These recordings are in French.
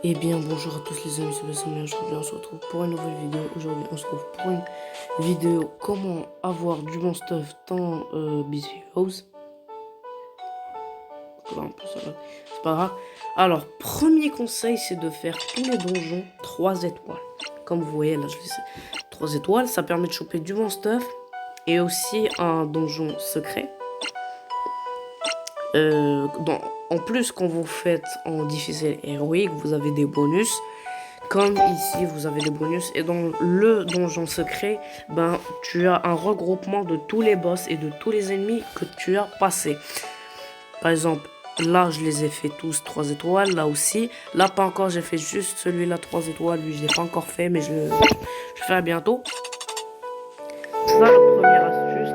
Eh bien bonjour à tous les amis, c'est Bessamé. Aujourd'hui on se retrouve pour une nouvelle vidéo. Aujourd'hui on se retrouve pour une vidéo comment avoir du bon stuff dans Busy House. Là, un peu ça, c'est pas grave. Alors premier conseil, c'est de faire tous les donjons 3 étoiles. Comme vous voyez là, je laisse 3 étoiles, ça permet de choper du bon stuff. Et aussi un donjon secret. En plus, quand vous faites en difficile héroïque, vous avez des bonus. Comme ici, vous avez des bonus. Et dans le donjon secret, ben, tu as un regroupement de tous les boss et de tous les ennemis que tu as passés. Par exemple, là, je les ai fait tous 3 étoiles. Là aussi. Là, pas encore. J'ai fait juste celui-là 3 étoiles. Lui, je l'ai pas encore fait, mais je le ferai bientôt. Ça, la première astuce.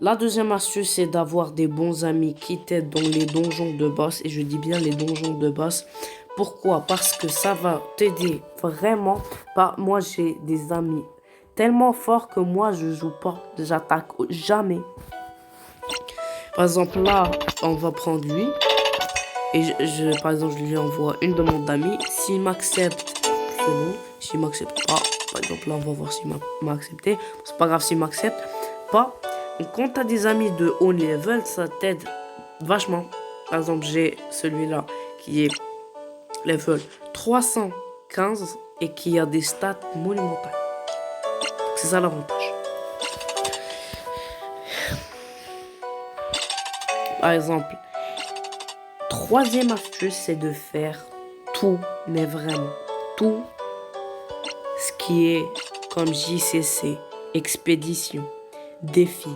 La deuxième astuce, c'est d'avoir des bons amis qui t'aident dans les donjons de boss. Et je dis bien les donjons de boss. Pourquoi? Parce que ça va t'aider vraiment. Moi, j'ai des amis tellement forts que moi, je joue pas. J'attaque jamais. Par exemple, là, on va prendre lui. Et par exemple, je lui envoie une demande d'amis. S'il m'accepte, c'est bon. S'il m'accepte pas, par exemple, là, on va voir s'il m'a accepté. C'est pas grave s'il m'accepte pas. Donc, quand tu as des amis de haut level, ça t'aide vachement. Par exemple, j'ai celui-là qui est level 315 et qui a des stats monumentales. C'est ça l'avantage. Par exemple, troisième astuce, c'est de faire tout, mais vraiment tout ce qui est comme JCC, expédition, défi.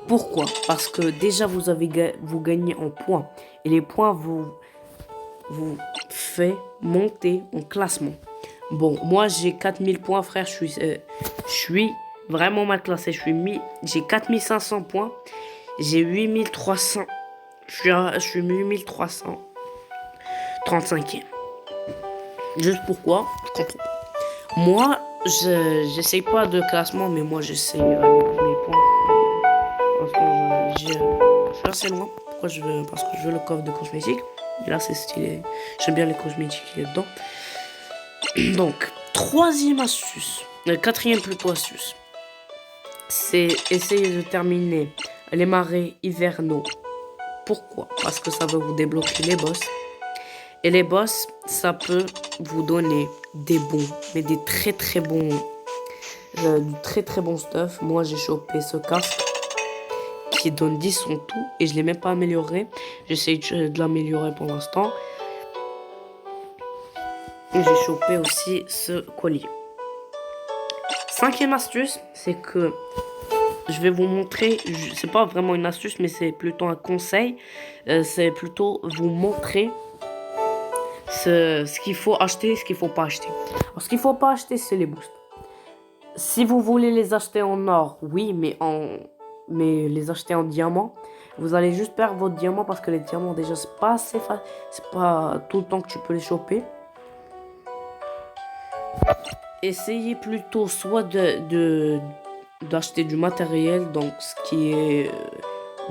Pourquoi? Parce que déjà vous gagnez en points et les points vous fait monter en classement. Bon, moi j'ai 4000 points, frère. Je suis vraiment mal classé. J'ai 4500 points. J'ai 8300. Je suis 8335e. Juste pourquoi? Je comprends pas. Moi, j'essaye pas de classement, mais moi j'essaye mes points. Parce que je suis assez loin. Pourquoi parce que je veux le coffre de cosmétiques. Et là, c'est stylé. J'aime bien les cosmétiques qu'il y a dedans. Donc, quatrième plutôt astuce, c'est essayer de terminer les marais hivernaux. Pourquoi? Parce que ça va vous débloquer les boss. Et les boss, ça peut vous donner des bons, mais des très très bons, du très très bon stuff. Moi, j'ai chopé ce casque qui donne 10 en tout et je l'ai même pas amélioré. J'essaie de l'améliorer pour l'instant. Et j'ai chopé aussi ce collier. Cinquième astuce, c'est que je vais vous montrer, c'est pas vraiment une astuce, mais c'est plutôt un conseil. C'est plutôt vous montrer ce qu'il faut acheter et ce qu'il faut pas acheter. Alors, ce qu'il faut pas acheter, c'est les boosts. Si vous voulez les acheter en or, oui, mais les acheter en diamant, vous allez juste perdre votre diamant parce que les diamants, déjà, c'est pas assez facile. C'est pas tout le temps que tu peux les choper. Essayez plutôt soit d'acheter du matériel, donc ce qui est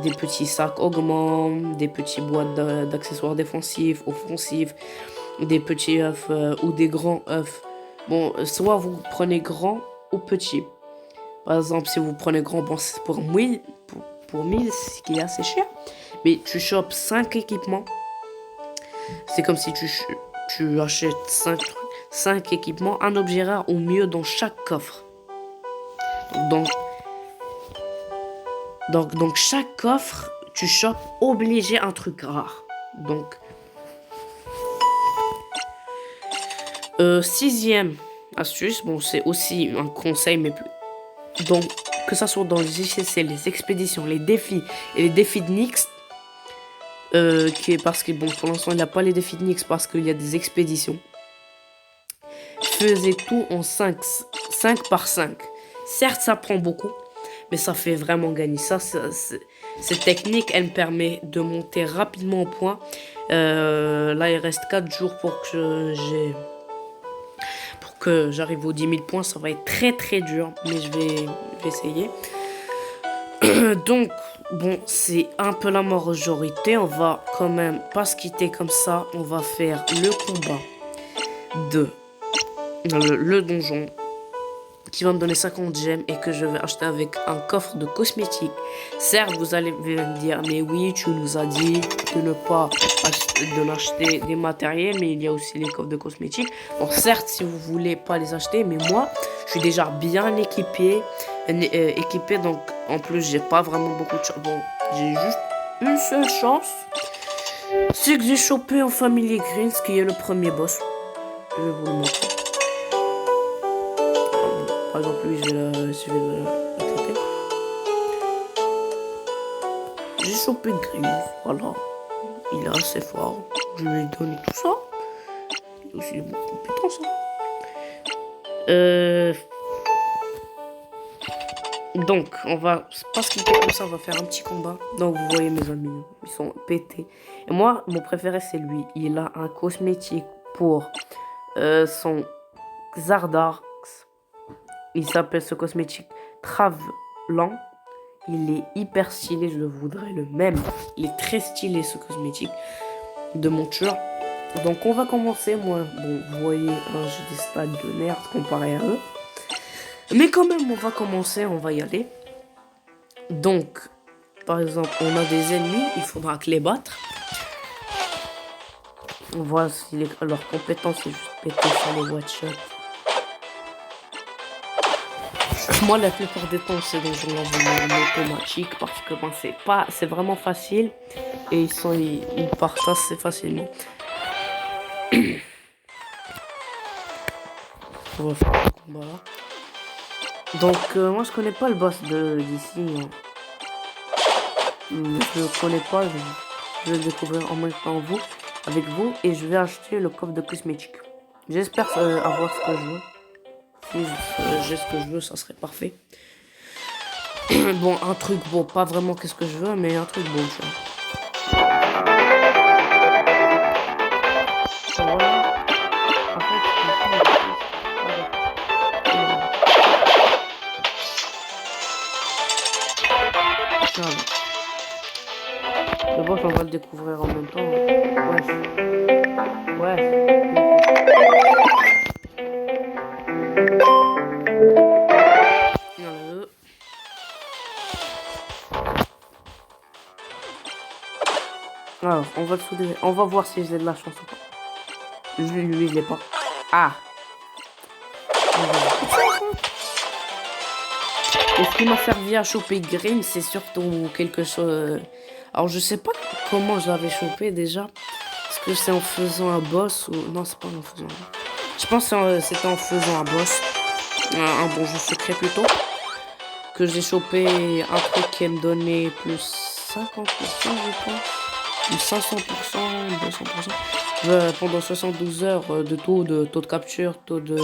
des petits sacs augments, des petits boîtes d'accessoires défensifs, offensifs, des petits œufs ou des grands œufs. Bon, soit vous prenez grand ou petit. Par exemple, si vous prenez grand, bon, c'est pour 1000, pour 1000, ce qui est assez cher. Mais tu chopes 5 équipements. C'est comme si tu achètes 5 équipements, un objet rare ou mieux dans chaque coffre. Donc chaque coffre, tu chopes obligé un truc rare. Donc, sixième astuce, bon, c'est aussi un conseil, mais plus. Donc, que ça soit dans les JCC, les expéditions, les défis et les défis de Nyx, parce que bon, pour l'instant, il n'y a pas les défis de Nyx parce qu'il y a des expéditions. Faisez tout en 5 par 5. Certes, ça prend beaucoup, mais ça fait vraiment gagner. Cette technique, elle me permet de monter rapidement au point. Là, il reste 4 jours pour que j'arrive aux 10 000 points. Ça va être très très dur, mais je vais essayer. Donc, bon, c'est un peu la majorité. On va quand même pas se quitter comme ça. On va faire le combat de le donjon qui va me donner 50 gemmes et que je vais acheter avec un coffre de cosmétiques. Certes, vous allez me dire, mais oui, tu nous as dit de ne pas acheter des matériels, mais il y a aussi les coffres de cosmétiques. Bon, certes, si vous voulez pas les acheter, mais moi, je suis déjà bien équipé, donc en plus, j'ai pas vraiment beaucoup de chance. Bon, j'ai juste une seule chance, c'est que j'ai chopé en Family Greens, qui est le premier boss. Je vais vous le montrer. Par exemple, lui, je vais la traiter. J'ai chopé Greens, voilà. Il est assez fort. Je lui ai donné tout ça. Il a aussi des bonnes compétences. Donc, on va pas se quitter comme ça, on va faire un petit combat. Donc, vous voyez mes amis, ils sont pétés. Et moi, mon préféré, c'est lui. Il a un cosmétique pour son Zardax. Il s'appelle ce cosmétique Travelant. Il est hyper stylé, je le voudrais le même. Il est très stylé ce cosmétique de monture. Donc on va commencer, moi, bon, vous voyez, hein, j'ai des stats de merde comparé à eux. Mais quand même, on va commencer, on va y aller. Donc, par exemple, on a des ennemis, il faudra que les battre. On voit si leur compétence c'est juste péter sur les watch-up. Moi, la plupart des temps, c'est dans en automatique parce que bon, c'est vraiment facile et ils partent assez facilement. On va faire ce combat là. Donc, moi, je connais pas le boss d'ici. Hein. Je le connais pas. Je vais le découvrir en même temps avec vous et je vais acheter le coffre de cosmétiques. J'espère avoir ce que je veux. Si j'ai ce que je veux, ça serait parfait. Bon, un truc beau, pas vraiment qu'est-ce que je veux, mais un truc beau, tu vois. Voilà. En fait, le boss, on va le découvrir en même temps. Ouais. Ouais. Alors, on va le soulever. On va voir si j'ai de la chance ou pas. Je l'ai pas. Ah. Et ce qui m'a servi à choper Green, c'est surtout quelque chose... Alors, je sais pas comment je l'avais chopé déjà. Est-ce que c'est en faisant un boss ou... Non, c'est pas en faisant un... Je pense que c'était en faisant un boss. Un bon jeu secret plutôt. Que j'ai chopé un truc qui me donnait plus 50%, je pense. 500%, 200%. Pendant 72 heures de taux de capture, taux de...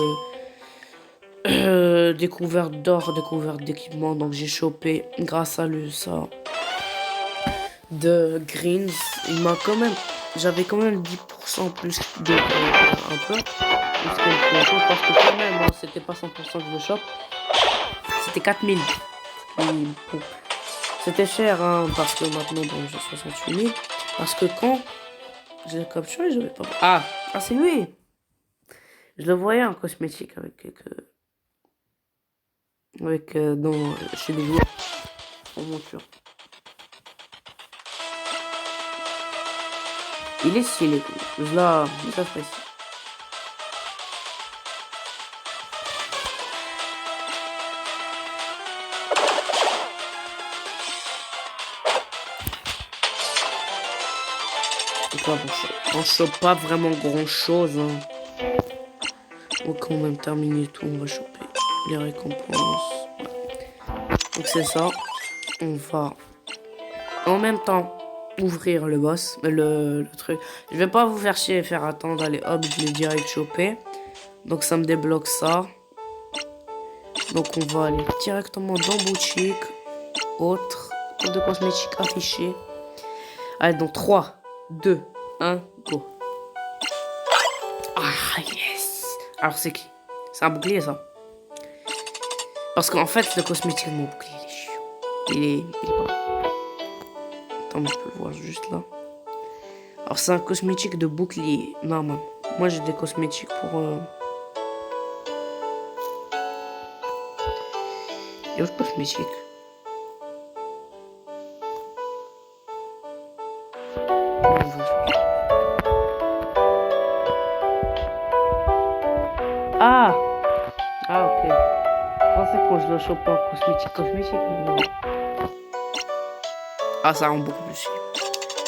découverte d'or, découverte d'équipement. Donc j'ai chopé grâce à lui ça de Greens. Il m'a quand même, j'avais quand même 10% plus de un peu plus quelque chose parce que quand même hein, c'était pas 100% que je chope, c'était 4000. Bon, c'était cher hein, parce que maintenant bon, j'ai 68 000 parce que quand je l'ai capturé j'avais pas c'est lui. Je le voyais en cosmétique avec chez les joueurs en monture. Il est stylé, je l'apprécie. Donc là, on chope pas vraiment grand chose. Hein. Donc quand on va terminer tout, on va choper les récompenses. Donc c'est ça. On va en même temps ouvrir le boss, le truc. Je vais pas vous faire chier et faire attendre. Allez hop, je l'ai direct chopé. Donc ça me débloque ça. Donc on va aller directement dans boutique. Autre de cosmétiques affiché. Allez, donc 3, 2, 1, go. Ah yes. Alors c'est qui? C'est un bouclier ça. Parce qu'en fait le cosmétique de mon bouclier il est chiant. Il est pas. comme je peux le voir juste là. Alors c'est un cosmétique de bouclier. Non, man. Moi j'ai des cosmétiques pour... Et autre cosmétique. Ah! Ah, ok. Je pensais qu'on je le chope en cosmétique, mais non. Ah, ça rend beaucoup plus stylé.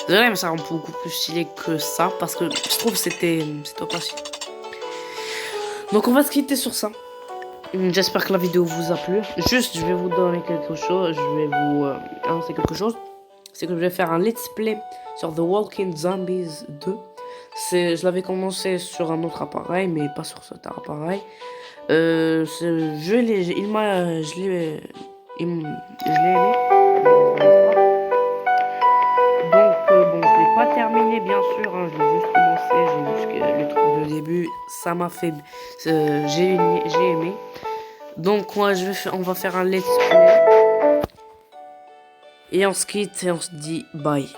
Désolé, mais ça rend beaucoup plus stylé que ça, parce que je trouve que c'était pas stylé. Donc on va se quitter sur ça. J'espère que la vidéo vous a plu. Juste, je vais vous donner quelque chose. Je vais vous annoncer quelque chose. C'est que je vais faire un let's play sur The Walking Zombies 2. Je l'avais commencé sur un autre appareil, mais pas sur cet appareil. Je l'ai aimé. Donc, bon, je l'ai pas terminé, bien sûr. Hein, je l'ai juste commencé. J'ai vu que le truc de début, ça m'a fait. J'ai aimé. Donc, moi, on va faire un let's play. Et on se quitte et on se dit bye.